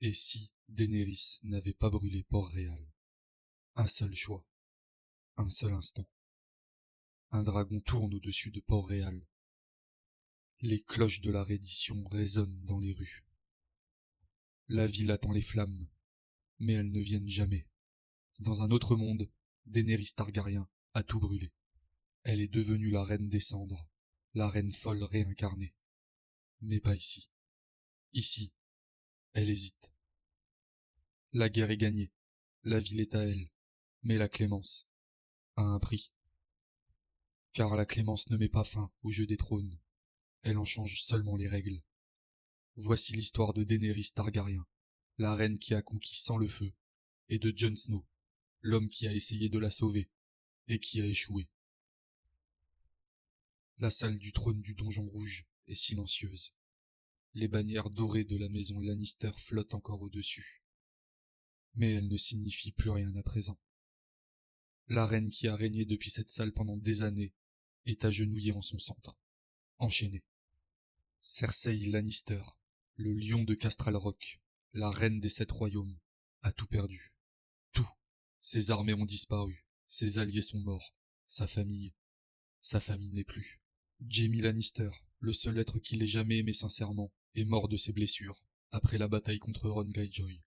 Et si Daenerys n'avait pas brûlé Port-Réal? Un seul choix, un seul instant. Un dragon tourne au-dessus de Port-Réal. Les cloches de la reddition résonnent dans les rues. La ville attend les flammes, mais elles ne viennent jamais. Dans un autre monde, Daenerys Targaryen a tout brûlé. Elle est devenue la reine des cendres, la reine folle réincarnée. Mais pas ici. Ici, elle hésite. La guerre est gagnée, la ville est à elle, mais la clémence a un prix. Car la clémence ne met pas fin au jeu des trônes, elle en change seulement les règles. Voici l'histoire de Daenerys Targaryen, la reine qui a conquis sans le feu, et de Jon Snow, l'homme qui a essayé de la sauver, et qui a échoué. La salle du trône du Donjon Rouge est silencieuse. Les bannières dorées de la maison Lannister flottent encore au-dessus. Mais elles ne signifient plus rien à présent. La reine qui a régné depuis cette salle pendant des années est agenouillée en son centre, enchaînée. Cersei Lannister, le lion de Castral Rock, la reine des 7 royaumes, a tout perdu. Tout. Ses armées ont disparu, ses alliés sont morts, sa famille n'est plus. Jaime Lannister, le seul être qui l'ait jamais aimé sincèrement, est mort de ses blessures, après la bataille contre Ron Greyjoy.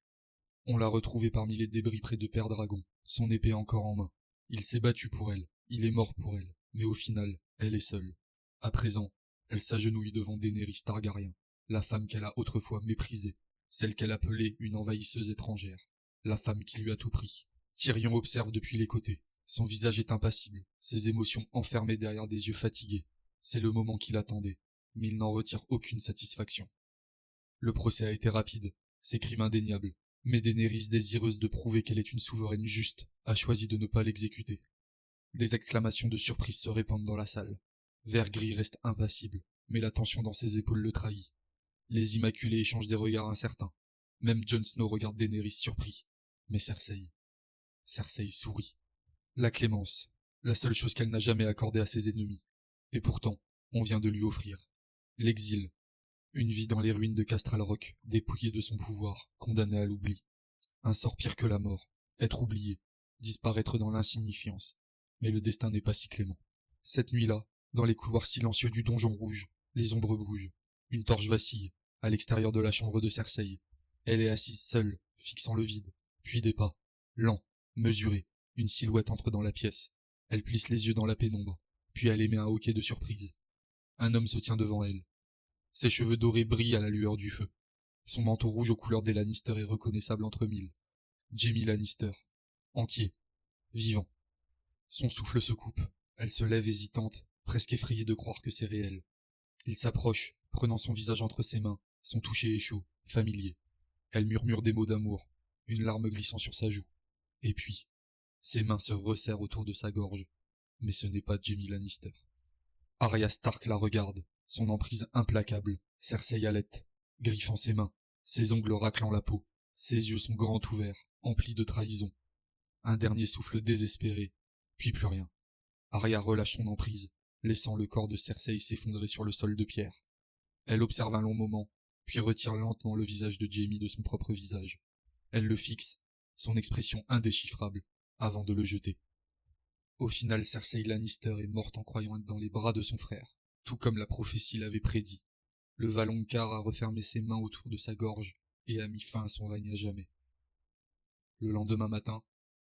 On l'a retrouvé parmi les débris près de Père Dragon, son épée encore en main. Il s'est battu pour elle, il est mort pour elle, mais au final, elle est seule. À présent, elle s'agenouille devant Daenerys Targaryen, la femme qu'elle a autrefois méprisée, celle qu'elle appelait une envahisseuse étrangère, la femme qui lui a tout pris. Tyrion observe depuis les côtés. Son visage est impassible, ses émotions enfermées derrière des yeux fatigués. C'est le moment qu'il attendait, mais il n'en retire aucune satisfaction. Le procès a été rapide, ses crimes indéniables, mais Daenerys, désireuse de prouver qu'elle est une souveraine juste, a choisi de ne pas l'exécuter. Des exclamations de surprise se répandent dans la salle. Vergris reste impassible, mais la tension dans ses épaules le trahit. Les Immaculés échangent des regards incertains. Même Jon Snow regarde Daenerys surpris. Mais Cersei sourit. La clémence, la seule chose qu'elle n'a jamais accordée à ses ennemis. Et pourtant, on vient de lui offrir. L'exil. Une vie dans les ruines de Castral Rock, dépouillée de son pouvoir, condamnée à l'oubli. Un sort pire que la mort. Être oublié. Disparaître dans l'insignifiance. Mais le destin n'est pas si clément. Cette nuit-là, dans les couloirs silencieux du Donjon Rouge, les ombres bougent. Une torche vacille, à l'extérieur de la chambre de Cersei. Elle est assise seule, fixant le vide. Puis des pas. Lents, mesurés. Une silhouette entre dans la pièce. Elle plisse les yeux dans la pénombre. Puis elle émet un hoquet de surprise. Un homme se tient devant elle. Ses cheveux dorés brillent à la lueur du feu. Son manteau rouge aux couleurs des Lannister est reconnaissable entre mille. Jaime Lannister. Entier. Vivant. Son souffle se coupe. Elle se lève hésitante, presque effrayée de croire que c'est réel. Il s'approche, prenant son visage entre ses mains. Son toucher est chaud, familier. Elle murmure des mots d'amour, une larme glissant sur sa joue. Et puis, ses mains se resserrent autour de sa gorge. Mais ce n'est pas Jaime Lannister. Arya Stark la regarde, son emprise implacable. Cersei halète, griffant ses mains, ses ongles raclant la peau. Ses yeux sont grands ouverts, emplis de trahison. Un dernier souffle désespéré, puis plus rien. Arya relâche son emprise, laissant le corps de Cersei s'effondrer sur le sol de pierre. Elle observe un long moment, puis retire lentement le visage de Jaime de son propre visage. Elle le fixe, son expression indéchiffrable, avant de le jeter. Au final, Cersei Lannister est morte en croyant être dans les bras de son frère, tout comme la prophétie l'avait prédit. Le Valonqar a refermé ses mains autour de sa gorge et a mis fin à son règne à jamais. Le lendemain matin,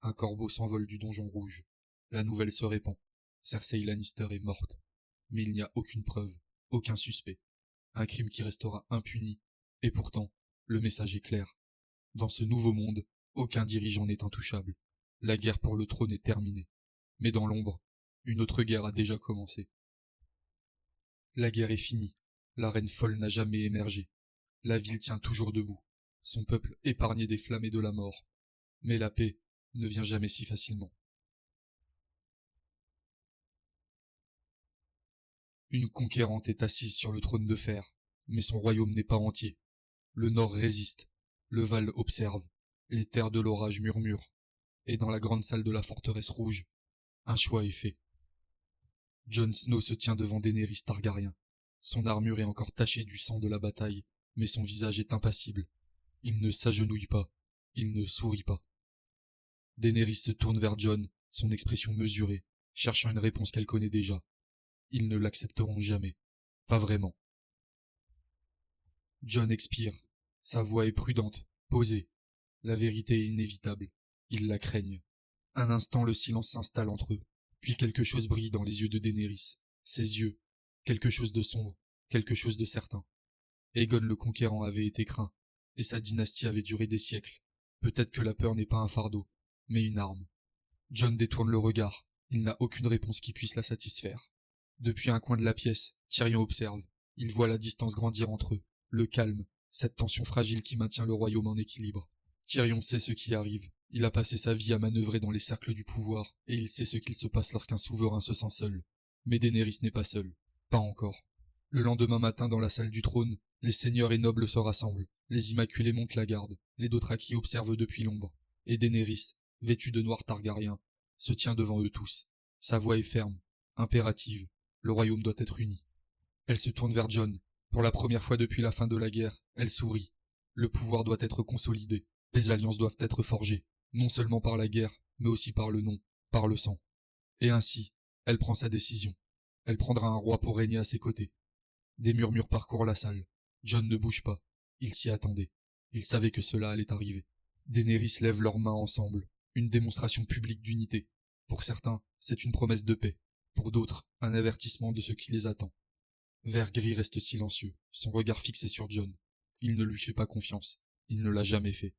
un corbeau s'envole du Donjon Rouge. La nouvelle se répand. Cersei Lannister est morte. Mais il n'y a aucune preuve, aucun suspect. Un crime qui restera impuni. Et pourtant, le message est clair. Dans ce nouveau monde, aucun dirigeant n'est intouchable. La guerre pour le trône est terminée. Mais dans l'ombre, une autre guerre a déjà commencé. La guerre est finie. La reine folle n'a jamais émergé. La ville tient toujours debout. Son peuple épargné des flammes et de la mort. Mais la paix ne vient jamais si facilement. Une conquérante est assise sur le trône de fer, mais son royaume n'est pas entier. Le nord résiste, le Val observe, les terres de l'orage murmurent, et dans la grande salle de la forteresse rouge, un choix est fait. Jon Snow se tient devant Daenerys Targaryen. Son armure est encore tachée du sang de la bataille, mais son visage est impassible. Il ne s'agenouille pas. Il ne sourit pas. Daenerys se tourne vers Jon, son expression mesurée, cherchant une réponse qu'elle connaît déjà. Ils ne l'accepteront jamais. Pas vraiment. Jon expire. Sa voix est prudente, posée. La vérité est inévitable. Ils la craignent. Un instant, le silence s'installe entre eux. Puis quelque chose brille dans les yeux de Daenerys. Ses yeux. Quelque chose de sombre. Quelque chose de certain. Aegon le Conquérant avait été craint. Et sa dynastie avait duré des siècles. Peut-être que la peur n'est pas un fardeau, mais une arme. Jon détourne le regard. Il n'a aucune réponse qui puisse la satisfaire. Depuis un coin de la pièce, Tyrion observe. Il voit la distance grandir entre eux. Le calme. Cette tension fragile qui maintient le royaume en équilibre. Tyrion sait ce qui arrive. Il a passé sa vie à manœuvrer dans les cercles du pouvoir, et il sait ce qu'il se passe lorsqu'un souverain se sent seul. Mais Daenerys n'est pas seule. Pas encore. Le lendemain matin, dans la salle du trône, les seigneurs et nobles se rassemblent. Les Immaculés montent la garde. Les Dothraki observent depuis l'ombre. Et Daenerys, vêtue de noir targaryen, se tient devant eux tous. Sa voix est ferme, impérative. Le royaume doit être uni. Elle se tourne vers Jon. Pour la première fois depuis la fin de la guerre, elle sourit. Le pouvoir doit être consolidé. Les alliances doivent être forgées, non seulement par la guerre, mais aussi par le nom, par le sang. Et ainsi, elle prend sa décision. Elle prendra un roi pour régner à ses côtés. Des murmures parcourent la salle. Jon ne bouge pas. Il s'y attendait. Il savait que cela allait arriver. Daenerys lève leurs mains ensemble. Une démonstration publique d'unité. Pour certains, c'est une promesse de paix. Pour d'autres, un avertissement de ce qui les attend. Vert Gris reste silencieux, son regard fixé sur Jon. Il ne lui fait pas confiance. Il ne l'a jamais fait.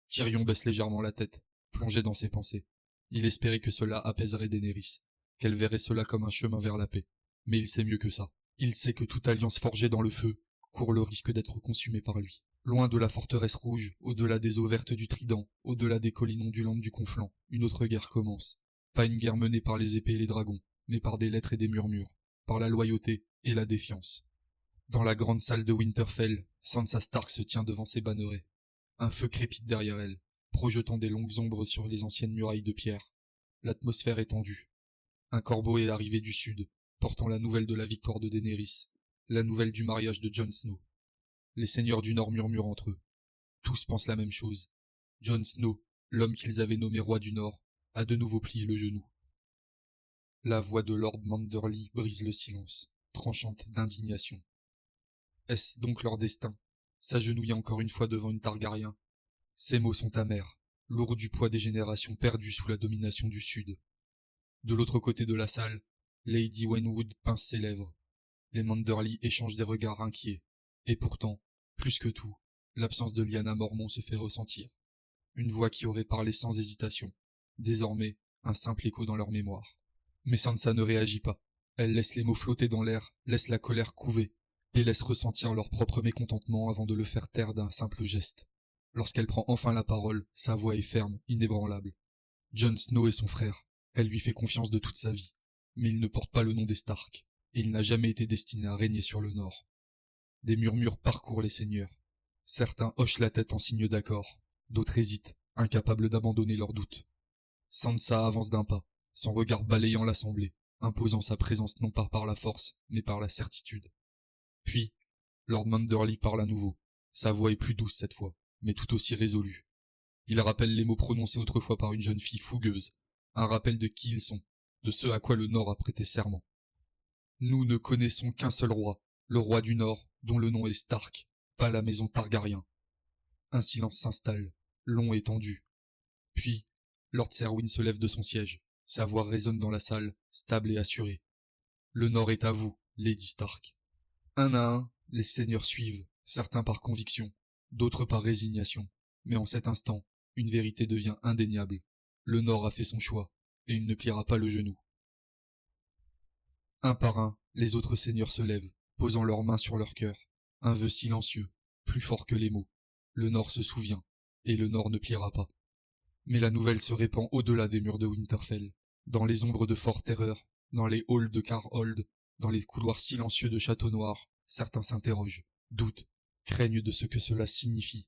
Tyrion baisse légèrement la tête, plongé dans ses pensées. Il espérait que cela apaiserait Daenerys, qu'elle verrait cela comme un chemin vers la paix. Mais il sait mieux que ça. Il sait que toute alliance forgée dans le feu court le risque d'être consumée par lui. Loin de la forteresse rouge, au-delà des eaux vertes du Trident, au-delà des collines ondulantes du Conflent, une autre guerre commence. Pas une guerre menée par les épées et les dragons, mais par des lettres et des murmures, par la loyauté et la défiance. Dans la grande salle de Winterfell, Sansa Stark se tient devant ses bannerets. Un feu crépite derrière elle, projetant des longues ombres sur les anciennes murailles de pierre. L'atmosphère est tendue. Un corbeau est arrivé du sud, portant la nouvelle de la victoire de Daenerys, la nouvelle du mariage de Jon Snow. Les seigneurs du Nord murmurent entre eux. Tous pensent la même chose. Jon Snow, l'homme qu'ils avaient nommé roi du Nord, a de nouveau plié le genou. La voix de Lord Manderly brise le silence, tranchante d'indignation. Est-ce donc leur destin, s'agenouiller encore une fois devant une Targaryen? Ces mots sont amers, lourds du poids des générations perdues sous la domination du Sud. De l'autre côté de la salle, Lady Wenwood pince ses lèvres. Les Manderly échangent des regards inquiets. Et pourtant, plus que tout, l'absence de Lyanna Mormont se fait ressentir. Une voix qui aurait parlé sans hésitation. Désormais, un simple écho dans leur mémoire. Mais Sansa ne réagit pas. Elle laisse les mots flotter dans l'air, laisse la colère couver, les laisse ressentir leur propre mécontentement avant de le faire taire d'un simple geste. Lorsqu'elle prend enfin la parole, sa voix est ferme, inébranlable. Jon Snow est son frère. Elle lui fait confiance de toute sa vie. Mais il ne porte pas le nom des Stark, et il n'a jamais été destiné à régner sur le Nord. Des murmures parcourent les seigneurs. Certains hochent la tête en signe d'accord, d'autres hésitent, incapables d'abandonner leurs doutes. Sansa avance d'un pas, son regard balayant l'assemblée, imposant sa présence non pas par la force, mais par la certitude. Puis, Lord Manderly parle à nouveau. Sa voix est plus douce cette fois, mais tout aussi résolue. Il rappelle les mots prononcés autrefois par une jeune fille fougueuse, un rappel de qui ils sont, de ce à quoi le Nord a prêté serment. Nous ne connaissons qu'un seul roi, le roi du Nord, dont le nom est Stark, pas la maison Targaryen. Un silence s'installe, long et tendu. Puis, Lord Serwyn se lève de son siège. Sa voix résonne dans la salle, stable et assurée. Le Nord est à vous, Lady Stark. Un à un, les seigneurs suivent, certains par conviction, d'autres par résignation. Mais en cet instant, une vérité devient indéniable. Le Nord a fait son choix, et il ne pliera pas le genou. Un par un, les autres seigneurs se lèvent, posant leurs mains sur leur cœur. Un vœu silencieux, plus fort que les mots. Le Nord se souvient, et le Nord ne pliera pas. Mais la nouvelle se répand au-delà des murs de Winterfell, dans les ombres de Fort Terreur, dans les halls de Carhold, dans les couloirs silencieux de Château Noir. Certains s'interrogent, doutent, craignent de ce que cela signifie.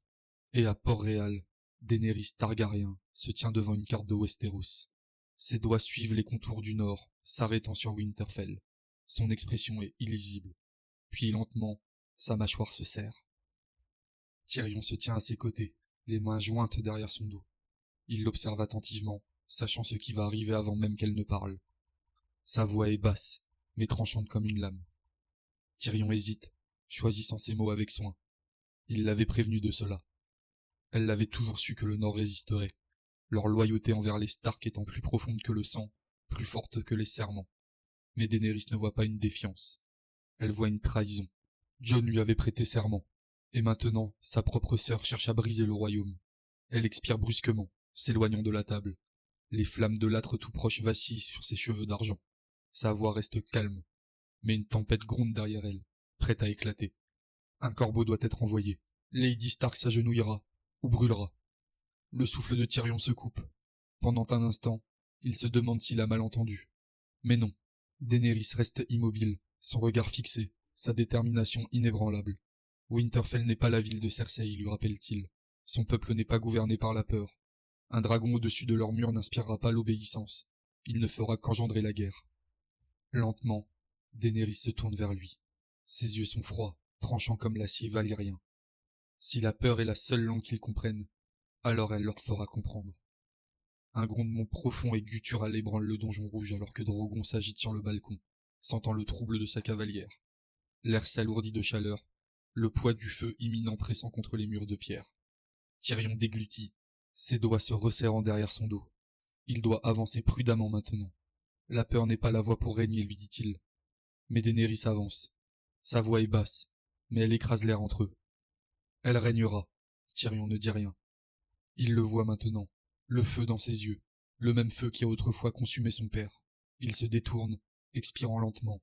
Et à Port-Réal, Daenerys Targaryen se tient devant une carte de Westeros. Ses doigts suivent les contours du Nord, s'arrêtant sur Winterfell. Son expression est illisible. Puis lentement, sa mâchoire se serre. Tyrion se tient à ses côtés, les mains jointes derrière son dos. Il l'observe attentivement, sachant ce qui va arriver avant même qu'elle ne parle. Sa voix est basse, mais tranchante comme une lame. Tyrion hésite, choisissant ses mots avec soin. Il l'avait prévenu de cela. Elle l'avait toujours su que le Nord résisterait, leur loyauté envers les Stark étant plus profonde que le sang, plus forte que les serments. Mais Daenerys ne voit pas une défiance. Elle voit une trahison. Jon lui avait prêté serment, et maintenant sa propre sœur cherche à briser le royaume. Elle expire brusquement, s'éloignant de la table. Les flammes de l'âtre tout proche vacillent sur ses cheveux d'argent. Sa voix reste calme, mais une tempête gronde derrière elle, prête à éclater. Un corbeau doit être envoyé. Lady Stark s'agenouillera, ou brûlera. Le souffle de Tyrion se coupe. Pendant un instant, il se demande s'il a mal entendu. Mais non, Daenerys reste immobile, son regard fixé, sa détermination inébranlable. Winterfell n'est pas la ville de Cersei, lui rappelle-t-il. Son peuple n'est pas gouverné par la peur. Un dragon au-dessus de leur mur n'inspirera pas l'obéissance. Il ne fera qu'engendrer la guerre. Lentement, Daenerys se tourne vers lui. Ses yeux sont froids, tranchants comme l'acier valyrien. Si la peur est la seule langue qu'ils comprennent, alors elle leur fera comprendre. Un grondement profond et guttural ébranle le donjon rouge alors que Drogon s'agite sur le balcon, sentant le trouble de sa cavalière. L'air s'alourdit de chaleur, le poids du feu imminent pressant contre les murs de pierre. Tyrion déglutit, ses doigts se resserrant derrière son dos. Il doit avancer prudemment maintenant. La peur n'est pas la voie pour régner, lui dit-il. Mais Daenerys avance. Sa voix est basse, mais elle écrase l'air entre eux. Elle régnera. Tyrion ne dit rien. Il le voit maintenant, le feu dans ses yeux, le même feu qui a autrefois consumé son père. Il se détourne, expirant lentement.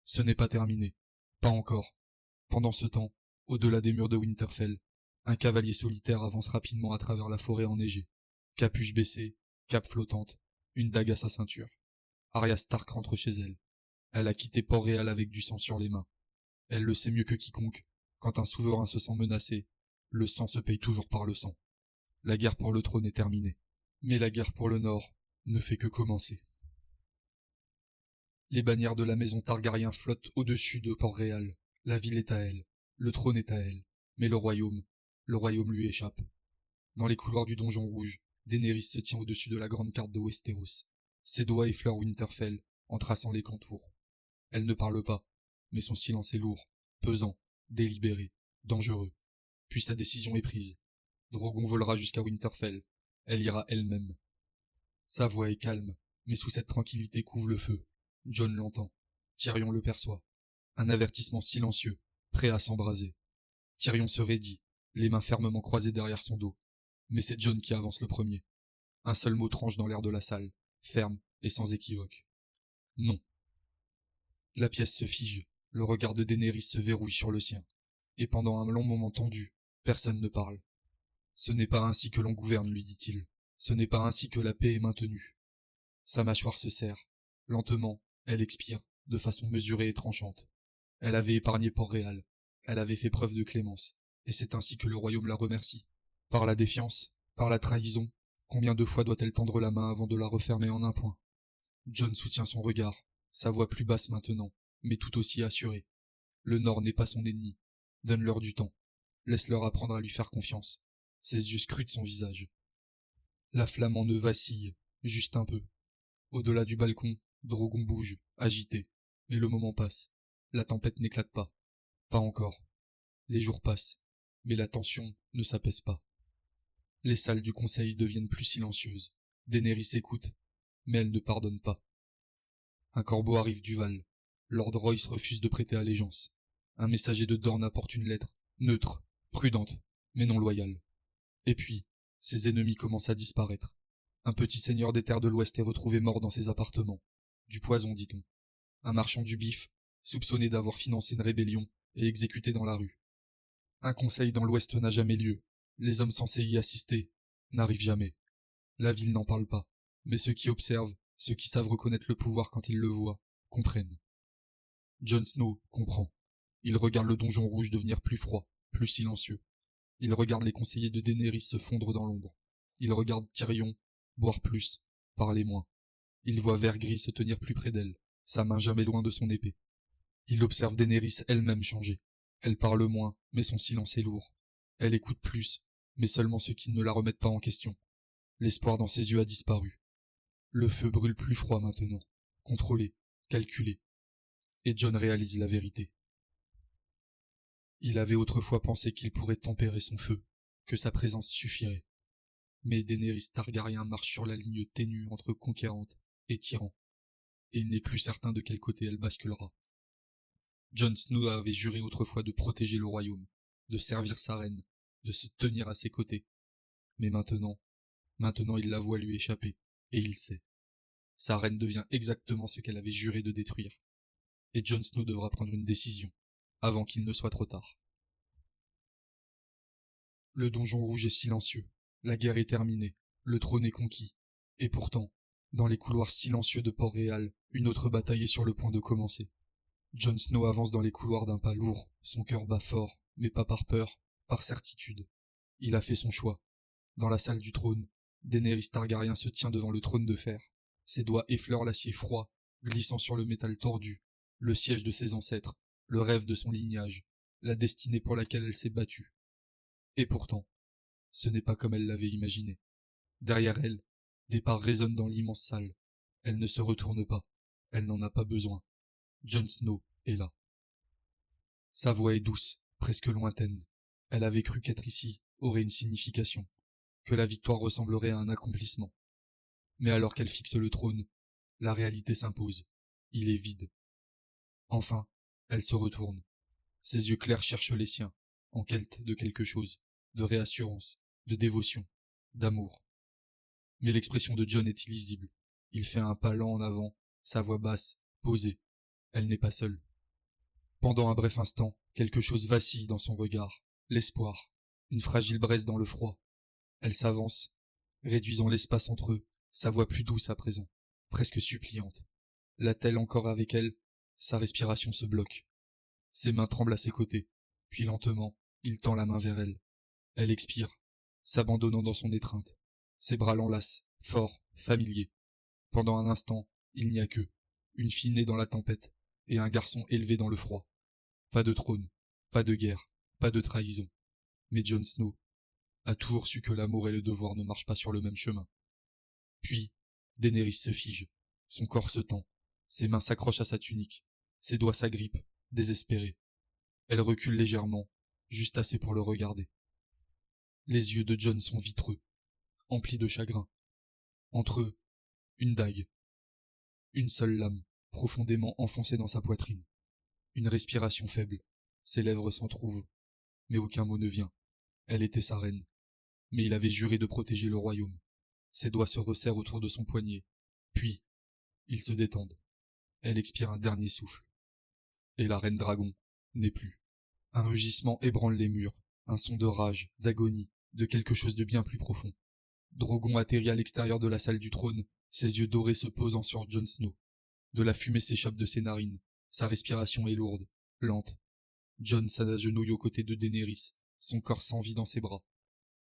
Ce n'est pas terminé. Pas encore. Pendant ce temps, au-delà des murs de Winterfell, un cavalier solitaire avance rapidement à travers la forêt enneigée. Capuche baissée, cape flottante, une dague à sa ceinture. Arya Stark rentre chez elle. Elle a quitté Port-Réal avec du sang sur les mains. Elle le sait mieux que quiconque. Quand un souverain se sent menacé, le sang se paye toujours par le sang. La guerre pour le trône est terminée. Mais la guerre pour le Nord ne fait que commencer. Les bannières de la maison Targaryen flottent au-dessus de Port-Réal. La ville est à elle. Le trône est à elle. Mais le royaume lui échappe. Dans les couloirs du donjon rouge, Daenerys se tient au-dessus de la grande carte de Westeros. Ses doigts effleurent Winterfell en traçant les contours. Elle ne parle pas, mais son silence est lourd, pesant, délibéré, dangereux. Puis sa décision est prise. Drogon volera jusqu'à Winterfell. Elle ira elle-même. Sa voix est calme, mais sous cette tranquillité couve le feu. Jon l'entend. Tyrion le perçoit. Un avertissement silencieux, prêt à s'embraser. Tyrion se raidit, les mains fermement croisées derrière son dos. Mais c'est Jon qui avance le premier. Un seul mot tranche dans l'air de la salle, ferme et sans équivoque. Non. La pièce se fige, le regard de Daenerys se verrouille sur le sien. Et pendant un long moment tendu, personne ne parle. Ce n'est pas ainsi que l'on gouverne, lui dit-il. Ce n'est pas ainsi que la paix est maintenue. Sa mâchoire se serre. Lentement, elle expire, de façon mesurée et tranchante. Elle avait épargné Port-Réal. Elle avait fait preuve de clémence. Et c'est ainsi que le royaume la remercie. Par la défiance, par la trahison, combien de fois doit-elle tendre la main avant de la refermer en un point? Jon soutient son regard, sa voix plus basse maintenant, mais tout aussi assurée. Le Nord n'est pas son ennemi. Donne-leur du temps. Laisse-leur apprendre à lui faire confiance. Ses yeux scrutent son visage. La flamme en eux vacille, juste un peu. Au-delà du balcon, Drogon bouge, agité. Mais le moment passe. La tempête n'éclate pas. Pas encore. Les jours passent, mais la tension ne s'apaise pas. Les salles du conseil deviennent plus silencieuses. Daenerys écoute, mais elle ne pardonne pas. Un corbeau arrive du Val. Lord Royce refuse de prêter allégeance. Un messager de Dorne apporte une lettre, neutre, prudente, mais non loyale. Et puis, ses ennemis commencent à disparaître. Un petit seigneur des terres de l'Ouest est retrouvé mort dans ses appartements. Du poison, dit-on. Un marchand du bif, soupçonné d'avoir financé une rébellion, est exécuté dans la rue. Un conseil dans l'Ouest n'a jamais lieu. Les hommes censés y assister n'arrivent jamais. La ville n'en parle pas, mais ceux qui observent, ceux qui savent reconnaître le pouvoir quand ils le voient, comprennent. Jon Snow comprend. Il regarde le donjon rouge devenir plus froid, plus silencieux. Il regarde les conseillers de Daenerys se fondre dans l'ombre. Il regarde Tyrion boire plus, parler moins. Il voit Vert-Gris se tenir plus près d'elle, sa main jamais loin de son épée. Il observe Daenerys elle-même changer. Elle parle moins, mais son silence est lourd. Elle écoute plus, mais seulement ceux qui ne la remettent pas en question. L'espoir dans ses yeux a disparu. Le feu brûle plus froid maintenant, contrôlé, calculé. Et Jon réalise la vérité. Il avait autrefois pensé qu'il pourrait tempérer son feu, que sa présence suffirait. Mais Daenerys Targaryen marche sur la ligne ténue entre conquérante et tyran, et il n'est plus certain de quel côté elle basculera. Jon Snow avait juré autrefois de protéger le royaume, de servir sa reine, de se tenir à ses côtés. Mais maintenant il la voit lui échapper, et il sait. Sa reine devient exactement ce qu'elle avait juré de détruire. Et Jon Snow devra prendre une décision, avant qu'il ne soit trop tard. Le donjon rouge est silencieux, la guerre est terminée, le trône est conquis. Et pourtant, dans les couloirs silencieux de Port-Réal, une autre bataille est sur le point de commencer. Jon Snow avance dans les couloirs d'un pas lourd, son cœur bat fort, mais pas par peur, par certitude. Il a fait son choix. Dans la salle du trône, Daenerys Targaryen se tient devant le trône de fer. Ses doigts effleurent l'acier froid, glissant sur le métal tordu, le siège de ses ancêtres, le rêve de son lignage, la destinée pour laquelle elle s'est battue. Et pourtant, ce n'est pas comme elle l'avait imaginé. Derrière elle, des pas résonnent dans l'immense salle. Elle ne se retourne pas. Elle n'en a pas besoin. Jon Snow est là. Sa voix est douce, presque lointaine. Elle avait cru qu'être ici aurait une signification, que la victoire ressemblerait à un accomplissement. Mais alors qu'elle fixe le trône, la réalité s'impose. Il est vide. Enfin, elle se retourne. Ses yeux clairs cherchent les siens, en quête de quelque chose, de réassurance, de dévotion, d'amour. Mais l'expression de Jon est illisible. Il fait un pas lent en avant, sa voix basse, posée. Elle n'est pas seule. Pendant un bref instant, quelque chose vacille dans son regard. L'espoir. Une fragile braise dans le froid. Elle s'avance, réduisant l'espace entre eux, sa voix plus douce à présent, presque suppliante. L'a-t-elle encore avec elle? Sa respiration se bloque. Ses mains tremblent à ses côtés, puis lentement, il tend la main vers elle. Elle expire, s'abandonnant dans son étreinte. Ses bras l'enlacent, forts, familiers. Pendant un instant, il n'y a qu'eux, une fille née dans la tempête, et un garçon élevé dans le froid. Pas de trône, pas de guerre, pas de trahison. Mais Jon Snow a toujours su que l'amour et le devoir ne marchent pas sur le même chemin. Puis, Daenerys se fige, son corps se tend, ses mains s'accrochent à sa tunique, ses doigts s'agrippent, désespérés. Elle recule légèrement, juste assez pour le regarder. Les yeux de Jon sont vitreux, emplis de chagrin. Entre eux, une dague. Une seule lame, profondément enfoncée dans sa poitrine. Une respiration faible. Ses lèvres s'entrouvent. Mais aucun mot ne vient. Elle était sa reine. Mais il avait juré de protéger le royaume. Ses doigts se resserrent autour de son poignet. Puis, ils se détendent. Elle expire un dernier souffle. Et la reine dragon n'est plus. Un rugissement ébranle les murs. Un son de rage, d'agonie, de quelque chose de bien plus profond. Drogon atterrit à l'extérieur de la salle du trône, ses yeux dorés se posant sur Jon Snow. De la fumée s'échappe de ses narines. Sa respiration est lourde, lente. Jon s'agenouille aux côtés de Daenerys, son corps sans vie dans ses bras.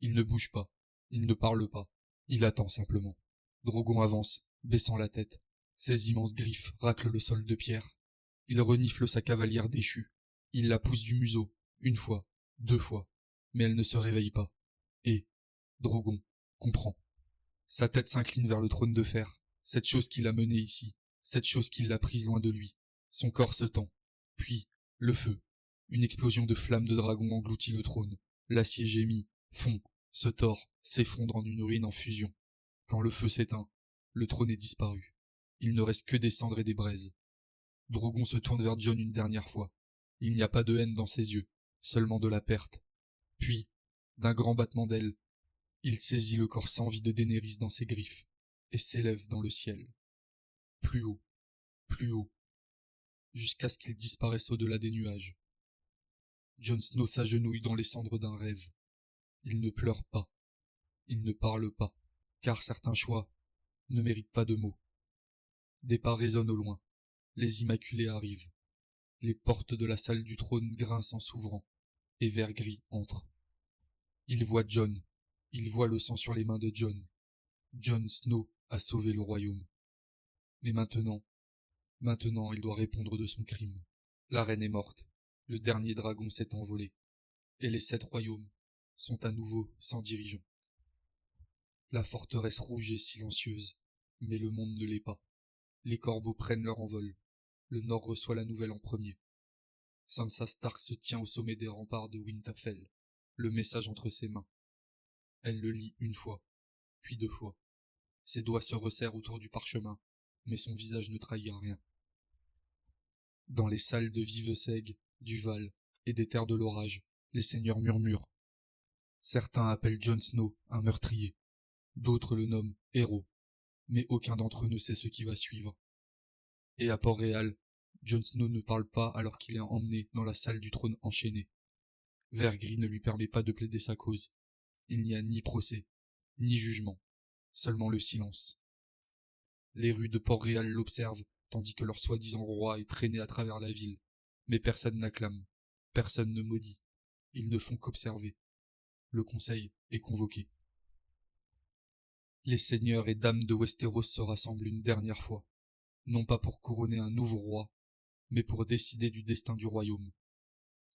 Il ne bouge pas, il ne parle pas, il attend simplement. Drogon avance, baissant la tête. Ses immenses griffes raclent le sol de pierre. Il renifle sa cavalière déchue. Il la pousse du museau, une fois, deux fois, mais elle ne se réveille pas. Et Drogon comprend. Sa tête s'incline vers le trône de fer, cette chose qui l'a mené ici, cette chose qui l'a prise loin de lui. Son corps se tend. Puis, le feu. Une explosion de flammes de dragon engloutit le trône. L'acier gémit, fond, se tord, s'effondre en une ruine en fusion. Quand le feu s'éteint, le trône est disparu. Il ne reste que des cendres et des braises. Drogon se tourne vers Jon une dernière fois. Il n'y a pas de haine dans ses yeux, seulement de la perte. Puis, d'un grand battement d'ailes, il saisit le corps sans vie de Daenerys dans ses griffes et s'élève dans le ciel. Plus haut, jusqu'à ce qu'il disparaisse au-delà des nuages. Jon Snow s'agenouille dans les cendres d'un rêve. Il ne pleure pas, il ne parle pas, car certains choix ne méritent pas de mots. Des pas résonnent au loin, les Immaculés arrivent. Les portes de la salle du trône grincent en s'ouvrant, et Vergris entre. Il voit Jon, il voit le sang sur les mains de Jon. Jon Snow a sauvé le royaume. Mais maintenant, il doit répondre de son crime. La reine est morte, le dernier dragon s'est envolé, et les 7 royaumes sont à nouveau sans dirigeant. La forteresse rouge est silencieuse, mais le monde ne l'est pas. Les corbeaux prennent leur envol. Le Nord reçoit la nouvelle en premier. Sansa Stark se tient au sommet des remparts de Winterfell, le message entre ses mains. Elle le lit une fois, puis 2 fois. Ses doigts se resserrent autour du parchemin, mais son visage ne trahira rien. Dans les salles de Viveseg, du Val et des terres de l'orage, les seigneurs murmurent. Certains appellent Jon Snow un meurtrier, d'autres le nomment héros, mais aucun d'entre eux ne sait ce qui va suivre. Et à Port-Réal, Jon Snow ne parle pas alors qu'il est emmené dans la salle du trône enchaîné. Vergris ne lui permet pas de plaider sa cause. Il n'y a ni procès, ni jugement, seulement le silence. Les rues de Port-Réal l'observent, tandis que leur soi-disant roi est traîné à travers la ville. Mais personne n'acclame, personne ne maudit. Ils ne font qu'observer. Le conseil est convoqué. Les seigneurs et dames de Westeros se rassemblent une dernière fois, non pas pour couronner un nouveau roi, mais pour décider du destin du royaume.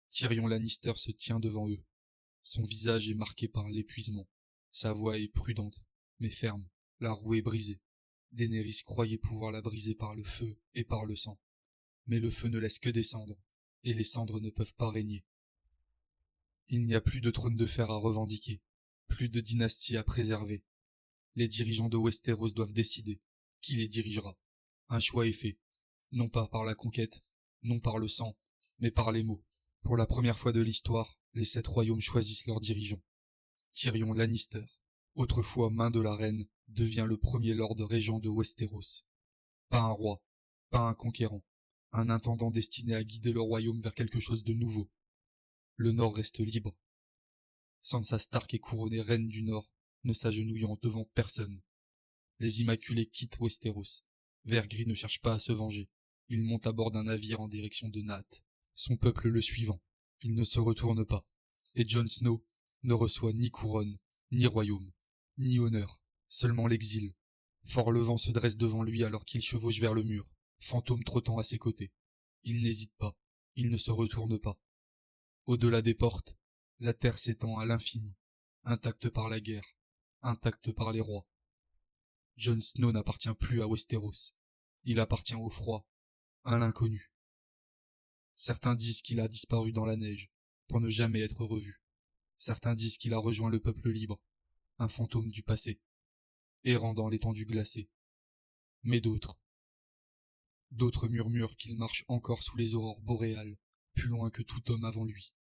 Tyrion Lannister se tient devant eux. Son visage est marqué par l'épuisement. Sa voix est prudente, mais ferme. La roue est brisée. Daenerys croyait pouvoir la briser par le feu et par le sang. Mais le feu ne laisse que des cendres, et les cendres ne peuvent pas régner. Il n'y a plus de trône de fer à revendiquer, plus de dynastie à préserver. Les dirigeants de Westeros doivent décider qui les dirigera. Un choix est fait, non pas par la conquête, non par le sang, mais par les mots. Pour la première fois de l'histoire, les 7 royaumes choisissent leurs dirigeants. Tyrion Lannister, autrefois main de la reine, devient le premier lord régent de Westeros. Pas un roi, pas un conquérant, un intendant destiné à guider le royaume vers quelque chose de nouveau. Le Nord reste libre. Sansa Stark est couronnée reine du Nord, ne s'agenouillant devant personne. Les Immaculés quittent Westeros. Vergris ne cherche pas à se venger. Il monte à bord d'un navire en direction de Naath, son peuple le suivant. Il ne se retourne pas. Et Jon Snow ne reçoit ni couronne, ni royaume, ni honneur, seulement l'exil. Fort le vent se dresse devant lui alors qu'il chevauche vers le mur, fantôme trottant à ses côtés. Il n'hésite pas, il ne se retourne pas. Au-delà des portes, la terre s'étend à l'infini, intacte par la guerre, intacte par les rois. Jon Snow n'appartient plus à Westeros. Il appartient au froid, à l'inconnu. Certains disent qu'il a disparu dans la neige, pour ne jamais être revu. Certains disent qu'il a rejoint le peuple libre, un fantôme du passé, errant dans l'étendue glacée. Mais d'autres murmurent qu'il marche encore sous les aurores boréales, plus loin que tout homme avant lui.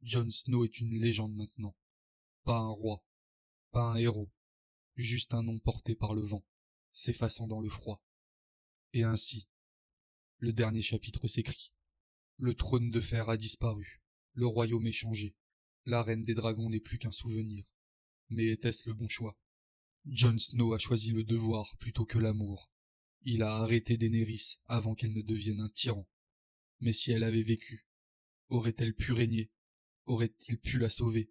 Jon Snow est une légende maintenant, pas un roi, pas un héros, juste un nom porté par le vent, s'effaçant dans le froid. Et ainsi, le dernier chapitre s'écrit. Le trône de fer a disparu, le royaume est changé, la reine des dragons n'est plus qu'un souvenir. Mais était-ce le bon choix? Jon Snow a choisi le devoir plutôt que l'amour. Il a arrêté Daenerys avant qu'elle ne devienne un tyran. Mais si elle avait vécu, aurait-elle pu régner? Aurait-il pu la sauver?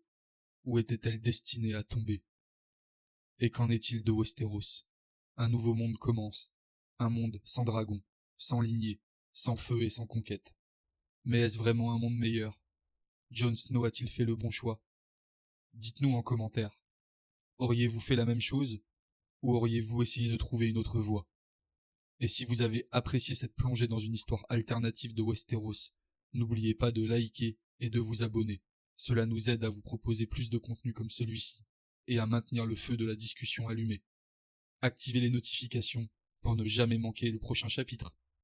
Ou était-elle destinée à tomber? Et qu'en est-il de Westeros? Un nouveau monde commence. Un monde sans dragons, sans lignée, sans feu et sans conquête. Mais est-ce vraiment un monde meilleur? Jon Snow a-t-il fait le bon choix? Dites-nous en commentaire. Auriez-vous fait la même chose? Ou auriez-vous essayé de trouver une autre voie? Et si vous avez apprécié cette plongée dans une histoire alternative de Westeros, n'oubliez pas de liker et de vous abonner. Cela nous aide à vous proposer plus de contenu comme celui-ci, et à maintenir le feu de la discussion allumé. Activez les notifications pour ne jamais manquer le prochain chapitre.